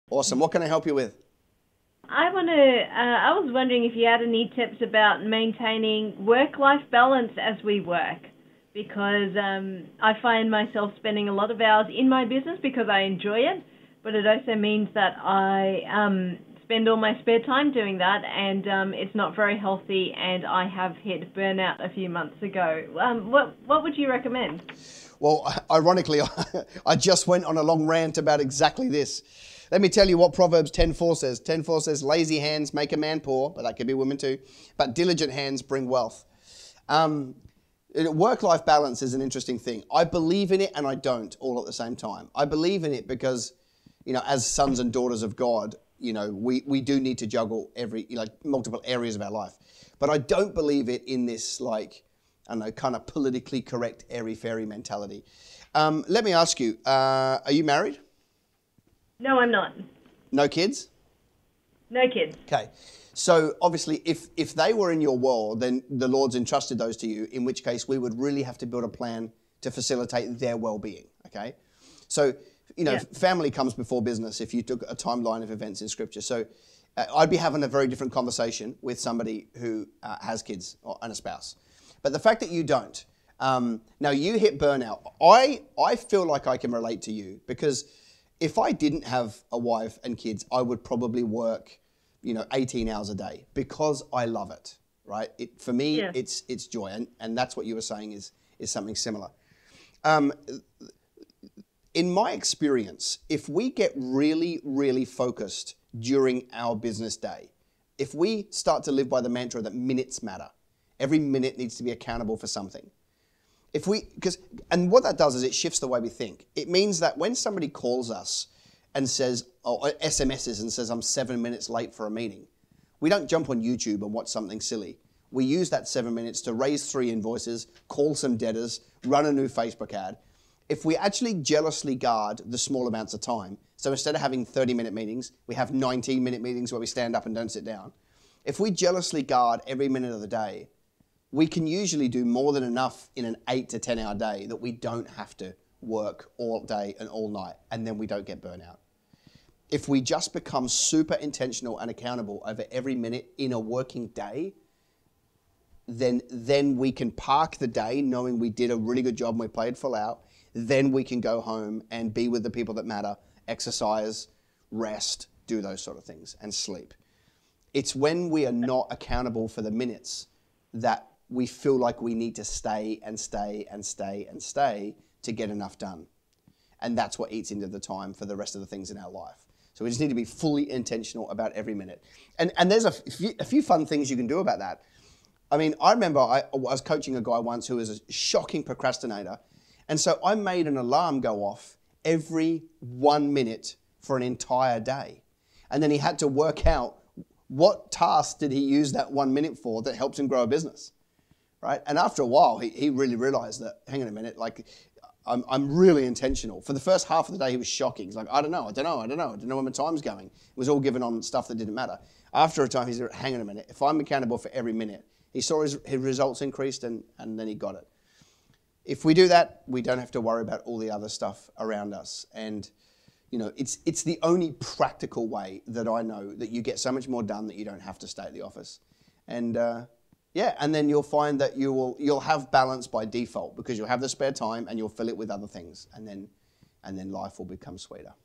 Awesome. What can I help you with? I was wondering if you had any tips about maintaining work-life balance as we work, because I find myself spending a lot of hours in my business because I enjoy it, but it also means that I spend all my spare time doing that, and it's not very healthy, and I have hit burnout a few months ago. What would you recommend? Well, ironically, I just went on a long rant about exactly this. Let me tell you what Proverbs 10:4 says. 10:4 says, lazy hands make a man poor, but that could be women too, but diligent hands bring wealth. Work-life balance is an interesting thing. I believe in it and I don't all at the same time. I believe in it because, as sons and daughters of God, we do need to juggle multiple areas of our life. But I don't believe it in this I don't know, kind of politically correct airy-fairy mentality. Let me ask you, are you married? No, I'm not. No kids? No kids. Okay. So obviously, if they were in your world, then the Lord's entrusted those to you, in which case we would really have to build a plan to facilitate their well-being, okay? So, family comes before business if you took a timeline of events in Scripture. So I'd be having a very different conversation with somebody who has kids and a spouse. But the fact that you don't, now you hit burnout. I feel like I can relate to you because if I didn't have a wife and kids, I would probably work, 18 hours a day because I love it, right? For me, Yeah. it's joy. And that's what you were saying is something similar. In my experience, if we get really, really focused during our business day, if we start to live by the mantra that minutes matter, every minute needs to be accountable for something. And what that does is it shifts the way we think. It means that when somebody calls us and says, or SMSs and says, I'm 7 minutes late for a meeting, we don't jump on YouTube and watch something silly. We use that 7 minutes to raise 3 invoices, call some debtors, run a new Facebook ad. If we actually jealously guard the small amounts of time, so instead of having 30-minute meetings, we have 19-minute meetings where we stand up and don't sit down. If we jealously guard every minute of the day, we can usually do more than enough in an 8 to 10 hour day that we don't have to work all day and all night, and then we don't get burnout. If we just become super intentional and accountable over every minute in a working day, then we can park the day knowing we did a really good job and we played full out. Then we can go home and be with the people that matter, exercise, rest, do those sort of things, and sleep. It's when we are not accountable for the minutes that we feel like we need to stay and stay and stay and stay to get enough done. And that's what eats into the time for the rest of the things in our life. So we just need to be fully intentional about every minute. And there's a few fun things you can do about that. I mean, I remember I was coaching a guy once who was a shocking procrastinator. And so I made an alarm go off every 1 minute for an entire day. And then he had to work out what task did he use that 1 minute for that helps him grow a business, right? And after a while, he really realized that, hang on a minute, I'm really intentional. For the first half of the day, he was shocking. He's like, I don't know where my time's going. It was all given on stuff that didn't matter. After a time, he said, hang on a minute, if I'm accountable for every minute, he saw his results increased and then he got it. If we do that, we don't have to worry about all the other stuff around us. And it's the only practical way that I know that you get so much more done that you don't have to stay at the office. And and then you'll find that you'll have balance by default because you'll have the spare time and you'll fill it with other things, and then life will become sweeter.